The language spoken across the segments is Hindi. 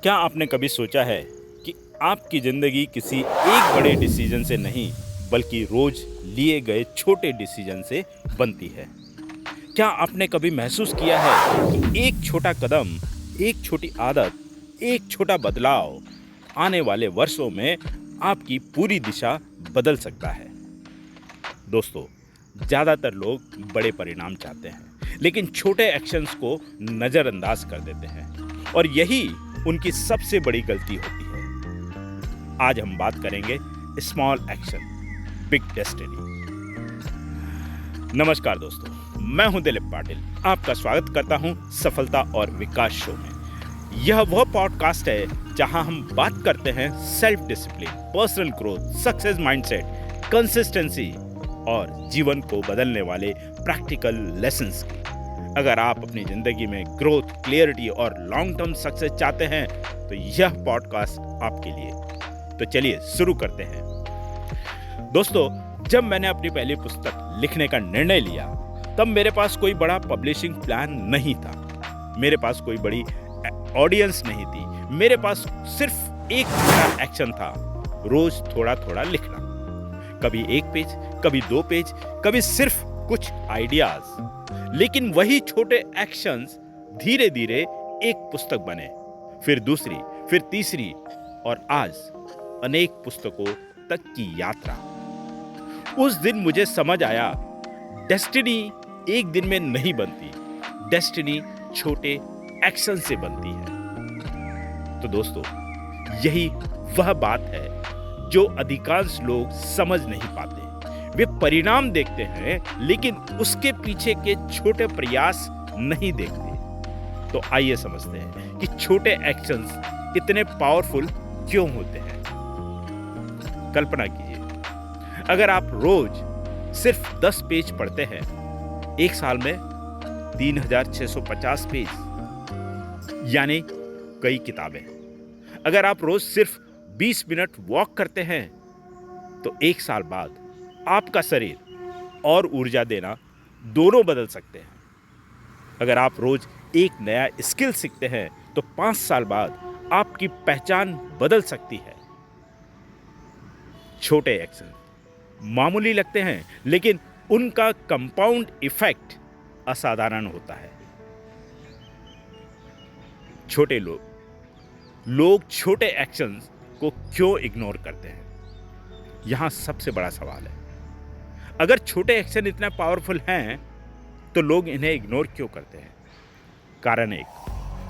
क्या आपने कभी सोचा है कि आपकी ज़िंदगी किसी एक बड़े डिसीजन से नहीं बल्कि रोज़ लिए गए छोटे डिसीजन से बनती है? क्या आपने कभी महसूस किया है कि एक छोटा कदम, एक छोटी आदत, एक छोटा बदलाव आने वाले वर्षों में आपकी पूरी दिशा बदल सकता है? दोस्तों, ज़्यादातर लोग बड़े परिणाम चाहते हैं, लेकिन छोटे एक्शंस को नज़रअंदाज कर देते हैं और यही उनकी सबसे बड़ी गलती होती है। आज हम बात करेंगे स्मॉल एक्शन, बिग डेस्टिनी। नमस्कार दोस्तों, मैं हूं दिलीप पाटिल। आपका स्वागत करता हूं सफलता और विकास शो में। यह वह पॉडकास्ट है जहां हम बात करते हैं self discipline, personal growth, success mindset, consistency और जीवन को बदलने वाले प्रैक्टिकल लेसन्स की। अगर आप अपनी ज़िंदगी में ग्रोथ, क्लियरिटी और लॉन्ग टर्म सक्सेस चाहते हैं तो यह पॉडकास्ट आपके लिए। तो चलिए शुरू करते हैं। दोस्तों, जब मैंने अपनी पहली पुस्तक लिखने का निर्णय लिया तब मेरे पास कोई बड़ा पब्लिशिंग प्लान नहीं था। मेरे पास कोई बड़ी ऑडियंस नहीं थी। मेरे पास सिर्फ एक छोटा एक्शन था, रोज थोड़ा थोड़ा लिखना। कभी एक पेज, कभी 2 पेज, कभी सिर्फ कुछ आइडियाज। लेकिन वही छोटे एक्शंस धीरे धीरे एक पुस्तक बने, फिर दूसरी, फिर तीसरी और आज अनेक पुस्तकों तक की यात्रा। उस दिन मुझे समझ आया, डेस्टिनी एक दिन में नहीं बनती, डेस्टिनी छोटे एक्शन से बनती है। तो दोस्तों, यही वह बात है जो अधिकांश लोग समझ नहीं पाते। वे परिणाम देखते हैं लेकिन उसके पीछे के छोटे प्रयास नहीं देखते। तो आइए समझते हैं कि छोटे एक्शंस इतने पावरफुल क्यों होते हैं। कल्पना कीजिए, अगर आप रोज सिर्फ 10 पेज पढ़ते हैं, एक साल में 3650 पेज, यानी कई किताबें। अगर आप रोज सिर्फ 20 मिनट वॉक करते हैं तो एक साल बाद आपका शरीर और ऊर्जा देना दोनों बदल सकते हैं। अगर आप रोज एक नया स्किल सीखते हैं तो 5 साल बाद आपकी पहचान बदल सकती है। छोटे एक्शन मामूली लगते हैं लेकिन उनका कंपाउंड इफेक्ट असाधारण होता है। छोटे लोग छोटे एक्शंस को क्यों इग्नोर करते हैं? यहां सबसे बड़ा सवाल है। अगर छोटे एक्शन इतना पावरफुल हैं तो लोग इन्हें इग्नोर क्यों करते हैं? कारण 1,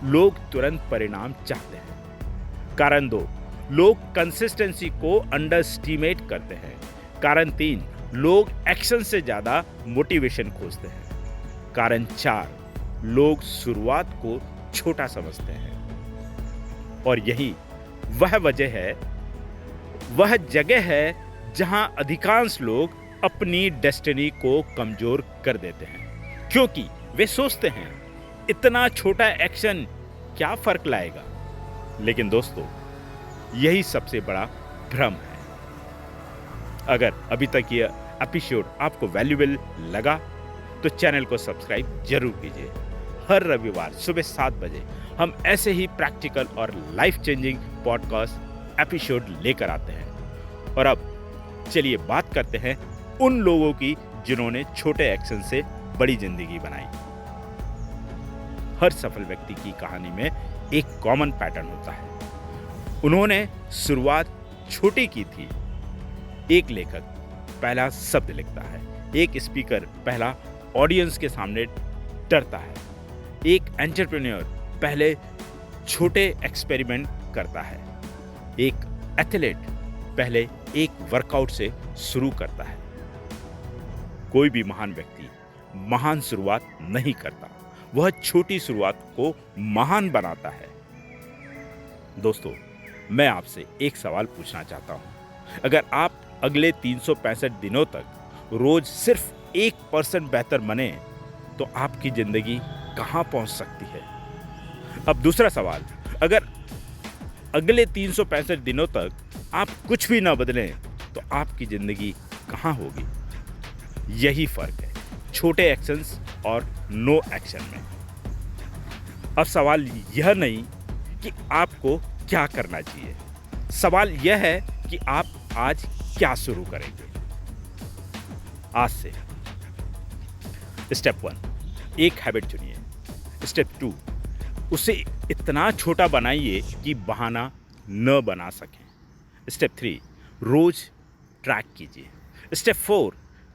लोग तुरंत परिणाम चाहते हैं। कारण 2, लोग कंसिस्टेंसी को अंडरएस्टिमेट करते हैं। कारण 3, लोग एक्शन से ज्यादा मोटिवेशन खोजते हैं। कारण 4, लोग शुरुआत को छोटा समझते हैं। और यही वह जगह है जहां अधिकांश लोग अपनी डेस्टिनी को कमजोर कर देते हैं, क्योंकि वे सोचते हैं इतना छोटा एक्शन क्या फर्क लाएगा। लेकिन दोस्तों, यही सबसे बड़ा भ्रम है। अगर अभी तक यह एपिसोड आपको वैल्यूएबल लगा तो चैनल को सब्सक्राइब जरूर कीजिए। हर रविवार सुबह 7 बजे हम ऐसे ही प्रैक्टिकल और लाइफ चेंजिंग पॉडकास्ट एपिसोड लेकर आते हैं। और अब चलिए बात करते हैं उन लोगों की जिन्होंने छोटे एक्शन से बड़ी जिंदगी बनाई। हर सफल व्यक्ति की कहानी में एक कॉमन पैटर्न होता है। उन्होंने शुरुआत छोटी की थी। एक लेखक पहला शब्द लिखता है, एक स्पीकर पहला ऑडियंस के सामने डरता है, एक एंटरप्रेन्योर पहले छोटे एक्सपेरिमेंट करता है, एक एथलीट पहले एक वर्कआउट से शुरू करता है। कोई भी महान व्यक्ति महान शुरुआत नहीं करता, वह छोटी शुरुआत को महान बनाता है। दोस्तों, मैं आपसे एक सवाल पूछना चाहता हूं। अगर आप अगले 365 दिनों तक रोज सिर्फ 1% बेहतर बने तो आपकी जिंदगी कहां पहुंच सकती है? अब दूसरा सवाल, अगर अगले 365 दिनों तक आप कुछ भी ना बदलें तो आपकी जिंदगी कहां होगी? यही फर्क है छोटे एक्शंस और नो एक्शन में। अब सवाल यह नहीं कि आपको क्या करना चाहिए। सवाल यह है कि आप आज क्या शुरू करेंगे आज से। स्टेप 1, एक हैबिट चुनिए। स्टेप 2, उसे इतना छोटा बनाइए कि बहाना न बना सकें। स्टेप 3, रोज ट्रैक कीजिए। स्टेप 4,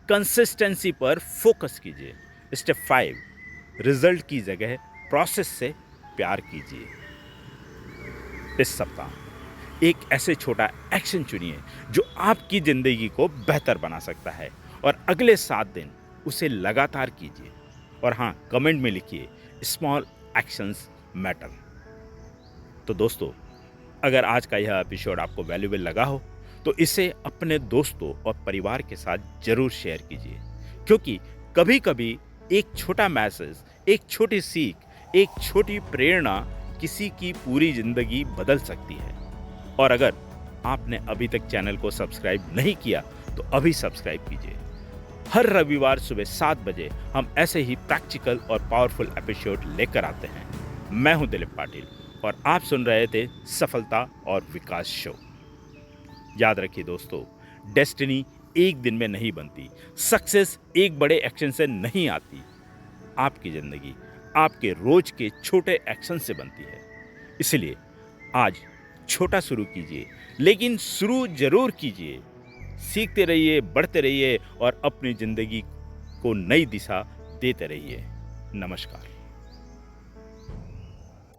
कंसिस्टेंसी पर फोकस कीजिए। स्टेप 5, रिजल्ट की जगह प्रोसेस से प्यार कीजिए। इस सप्ताह एक ऐसे छोटा एक्शन चुनिए जो आपकी ज़िंदगी को बेहतर बना सकता है और अगले 7 दिन उसे लगातार कीजिए। और हाँ, कमेंट में लिखिए स्मॉल एक्शंस मैटर। तो दोस्तों, अगर आज का यह एपिसोड आपको वैल्यूएबल लगा हो तो इसे अपने दोस्तों और परिवार के साथ जरूर शेयर कीजिए, क्योंकि कभी कभी एक छोटा मैसेज, एक छोटी सीख, एक छोटी प्रेरणा किसी की पूरी जिंदगी बदल सकती है। और अगर आपने अभी तक चैनल को सब्सक्राइब नहीं किया तो अभी सब्सक्राइब कीजिए। हर रविवार सुबह 7 बजे हम ऐसे ही प्रैक्टिकल और पावरफुल एपिसोड लेकर आते हैं। मैं हूं दिलीप पाटिल और आप सुन रहे थे सफलता और विकास शो। याद रखिए दोस्तों, डेस्टिनी एक दिन में नहीं बनती, सक्सेस एक बड़े एक्शन से नहीं आती। आपकी ज़िंदगी आपके रोज के छोटे एक्शन से बनती है। इसलिए आज छोटा शुरू कीजिए, लेकिन शुरू जरूर कीजिए। सीखते रहिए, बढ़ते रहिए और अपनी ज़िंदगी को नई दिशा देते रहिए। नमस्कार।